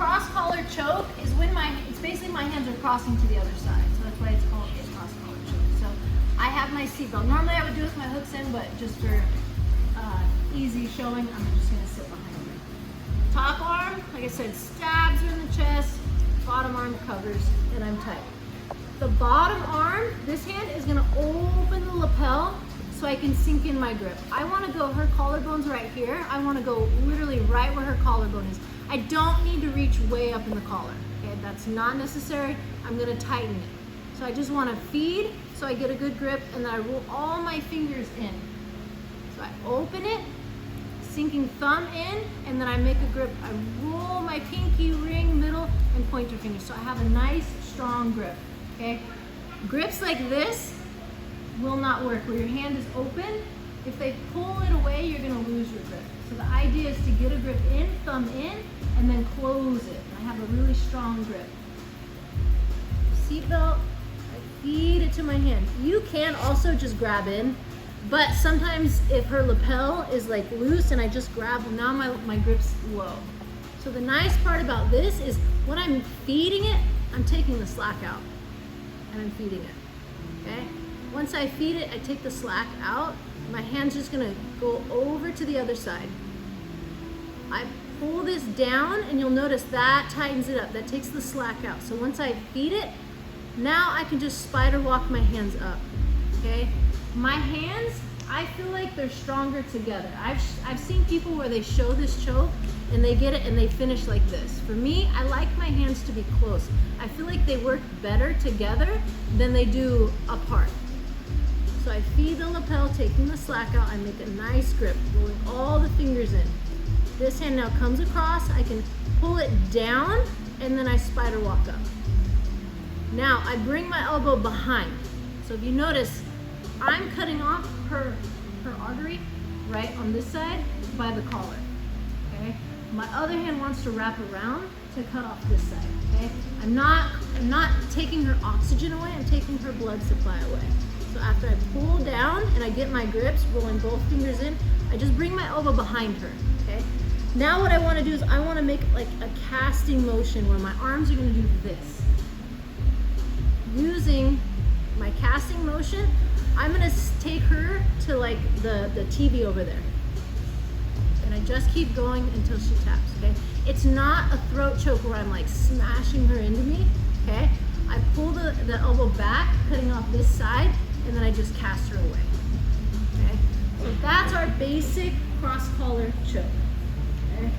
cross collar choke is when it's basically my hands are crossing to the other side. So that's why it's called a cross collar choke. So I have my seatbelt. Normally I would do it with my hooks in, but just for easy showing, I'm just gonna sit behind it. Top arm, like I said, stabs her in the chest. Bottom arm covers, and I'm tight. The bottom arm, this hand is gonna open the lapel so I can sink in my grip. I wanna go, her collarbone's right here. I wanna go literally right where her collarbone is. I don't need to reach way up in the collar, okay? That's not necessary. I'm gonna tighten it. So I just wanna feed so I get a good grip, and then I roll all my fingers in. So I open it, sinking thumb in, and then I make a grip. I roll my pinky, ring, middle, and pointer fingers. So I have a nice, strong grip, okay? Grips like this will not work, where your hand is open. If they pull it away, you're gonna lose your grip. So the idea is to get a grip in, thumb in, and then close it. I have a really strong grip. Seatbelt, I feed it to my hand. You can also just grab in, but sometimes if her lapel is like loose and I just grab, now my grip's low. So the nice part about this is when I'm feeding it, I'm taking the slack out and I'm feeding it, okay? Once I feed it, I take the slack out. My hand's just gonna go over to the other side. I pull this down and you'll notice that tightens it up. That takes the slack out. So once I feed it, now I can just spider walk my hands up, okay? My hands, I feel like they're stronger together. I've seen people where they show this choke and they get it and they finish like this. For me, I like my hands to be close. I feel like they work better together than they do apart. So I feed the lapel, taking the slack out. I make a nice grip, rolling all the fingers in. This hand now comes across. I can pull it down and then I spider walk up. Now I bring my elbow behind. So if you notice, I'm cutting off her artery right on this side by the collar, okay? My other hand wants to wrap around to cut off this side, okay? I'm not taking her oxygen away, I'm taking her blood supply away. So after I pull down and I get my grips, rolling both fingers in, I just bring my elbow behind her, okay? Now what I wanna do is I wanna make like a casting motion where my arms are gonna do this. Using my casting motion, I'm gonna take her to like the TV over there. And I just keep going until she taps, okay? It's not a throat choke where I'm like smashing her into me, okay? I pull the elbow back, cutting off this side, and then I just cast her away, okay? So that's our basic cross collar choke, okay?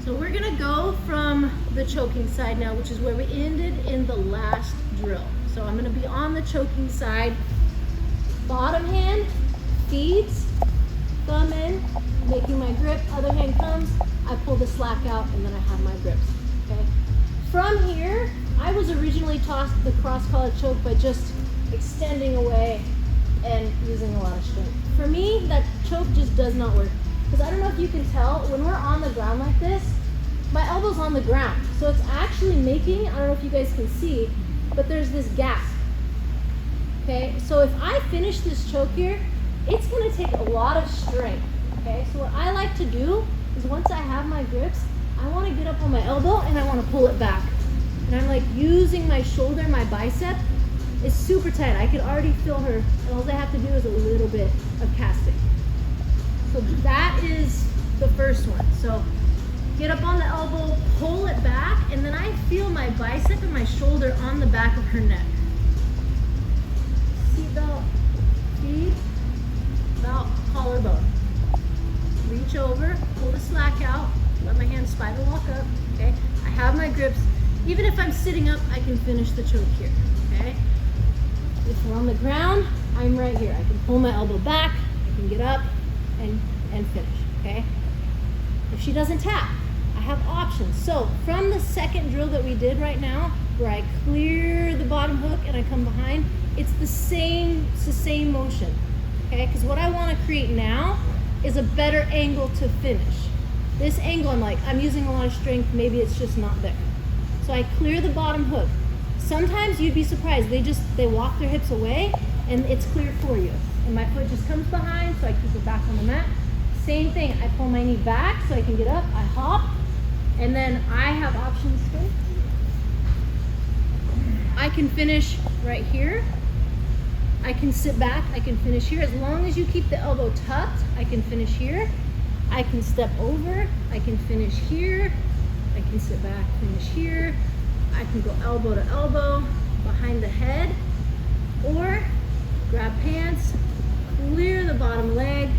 So we're gonna go from the choking side now, which is where we ended in the last drill. So I'm gonna be on the choking side. Bottom hand feeds, thumb in, making my grip. Other hand comes, I pull the slack out, and then I have my grips, okay? From here, I was originally taught the cross collar choke by just extending away and using a lot of strength. For me, that choke just does not work. Because I don't know if you can tell, when we're on the ground like this, my elbow's on the ground. So it's actually making, I don't know if you guys can see, but there's this gap, okay? So if I finish this choke here, it's gonna take a lot of strength, okay? So what I like to do is once I have my grips, I wanna get up on my elbow and I wanna pull it back. And I'm like using my shoulder, my bicep is super tight. I can already feel her, and all I have to do is a little bit of casting. So that is the first one. So get up on the elbow, pull it back, and then I feel my bicep and my shoulder on the back of her neck. Seatbelt, feed, belt, collarbone. Reach over, pull the slack out, let my hand spider walk up, okay? I have my grips. Even if I'm sitting up, I can finish the choke here, okay? If we're on the ground, I'm right here. I can pull my elbow back, I can get up and finish, okay? If she doesn't tap, I have options. So from the second drill that we did right now, where I clear the bottom hook and I come behind, it's the same motion, okay? Because what I want to create now is a better angle to finish. This angle, I'm using a lot of strength, maybe it's just not there. So I clear the bottom hook. Sometimes you'd be surprised, they walk their hips away and it's clear for you. And my foot just comes behind, so I keep it back on the mat. Same thing, I pull my knee back so I can get up, I hop, And then I have options here. I can finish right here. I can sit back, I can finish here. As long as you keep the elbow tucked, I can finish here. I can step over, I can finish here. I can sit back, finish here. I can go elbow to elbow, behind the head, or grab pants, clear the bottom leg,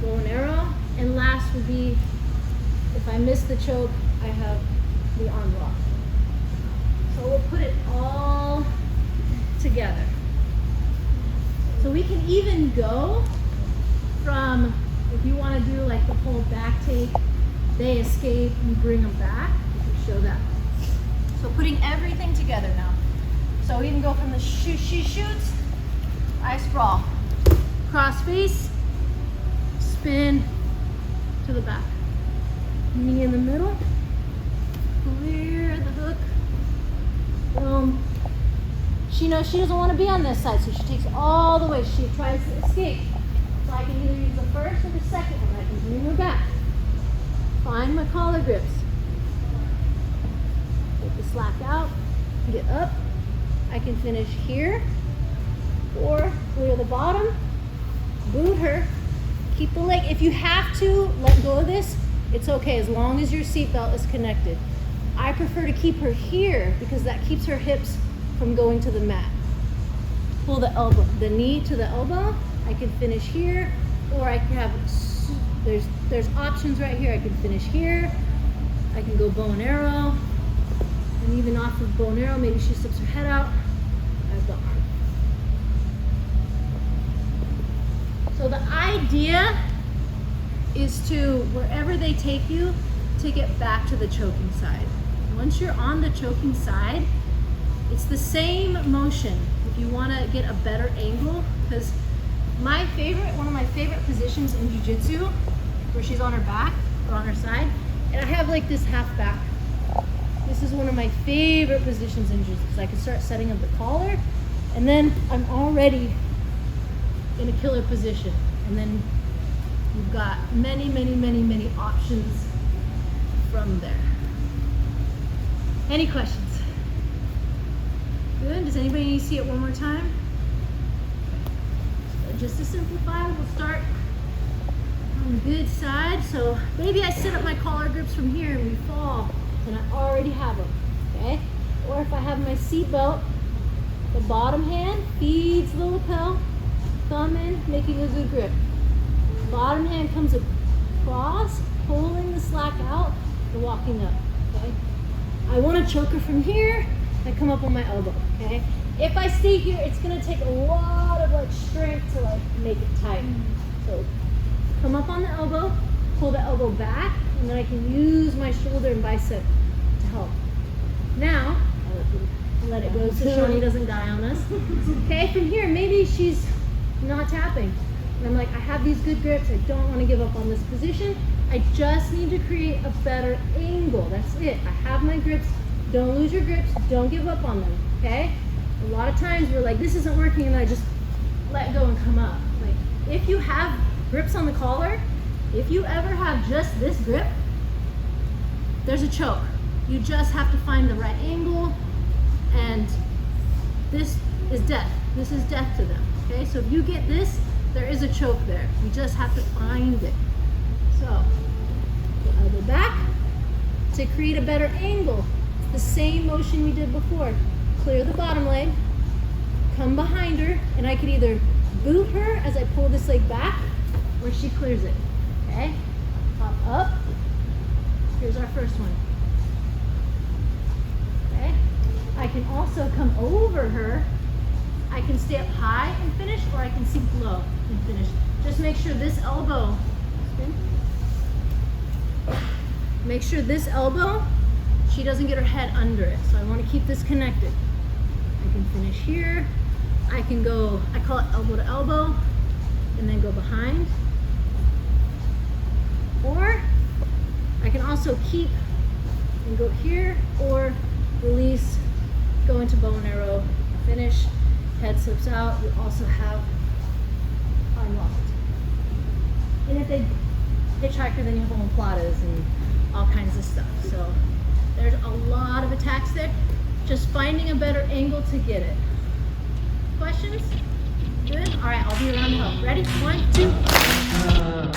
bow and arrow. And last would be, if I miss the choke, I have the arm lock. So we'll put it all together. So we can even go from, if you want to do like the whole back take, they escape, you bring them back, you can show that. So putting everything together now. So we can go from the she shoots, I sprawl, cross face, spin to the back. Knee in the middle, clear the hook, boom. She knows she doesn't want to be on this side, so she takes all the way. She tries to escape. So I can either use the first or the second one. I can bring her back. Find my collar grips. Get the slack out, get up. I can finish here, or clear the bottom, boot her, keep the leg. If you have to let go of this, it's okay, as long as your seatbelt is connected. I prefer to keep her here because that keeps her hips from going to the mat. Pull the elbow, the knee to the elbow. I can finish here, or I can have, there's options right here. I can finish here. I can go bow and arrow. And even off of bow and arrow, maybe she slips her head out. I have the arm. So the idea is to, wherever they take you, to get back to the choking side. Once you're on the choking side, it's the same motion. If you want to get a better angle, because one of my favorite positions in jiu-jitsu, where she's on her back or on her side, and I have like this half back. This is one of my favorite positions in jiu-jitsu, because I can start setting up the collar, and then I'm already in a killer position. And then you've got many, many, many, many options from there. Any questions? Good. Does anybody need to see it one more time? So just to simplify, we'll start on the good side. So maybe I set up my collar grips from here and we fall, and I already have them, okay? Or if I have my seat belt, the bottom hand feeds the lapel, thumb in, making a good grip. Bottom hand comes across, pulling the slack out and walking up, okay? I want to choke her from here. I come up on my elbow, okay? If I stay here, it's gonna take a lot of like strength to like make it tight. So come up on the elbow, pull the elbow back, and then I can use my shoulder and bicep to help. Now, I'll let it go so Shawnee doesn't die on us. Okay, from here, maybe she's not tapping. And I'm like, I have these good grips, I don't want to give up on this position. I just need to create a better angle. That's it. I have my grips. Don't lose your grips. Don't give up on them, okay? A lot of times we're like, this isn't working, and I just let go and come up. Like, if you have grips on the collar, if you ever have just this grip, there's a choke. You just have to find the right angle, and this is death. This is death to them, okay? So if you get this, there is a choke there. You just have to find it. So, the elbow back to create a better angle. It's the same motion we did before. Clear the bottom leg, come behind her, and I could either boot her as I pull this leg back, or she clears it, okay? Hop up. Here's our first one. Okay? I can also come over her. I can stay up high and finish, or I can sink low and finish. Just make sure this elbow, spin. Make sure this elbow, she doesn't get her head under it. So I want to keep this connected. I can finish here. I can go, I call it elbow to elbow, and then go behind. Or I can also keep and go here, or release, go into bow and arrow, finish, head slips out. We also have arm locked. And if they hitchhiker, then you have omoplatas and all kinds of stuff. So there's a lot of attacks there. Just finding a better angle to get it. Questions? Good? All right, I'll be around the hill. Ready? 1, 2.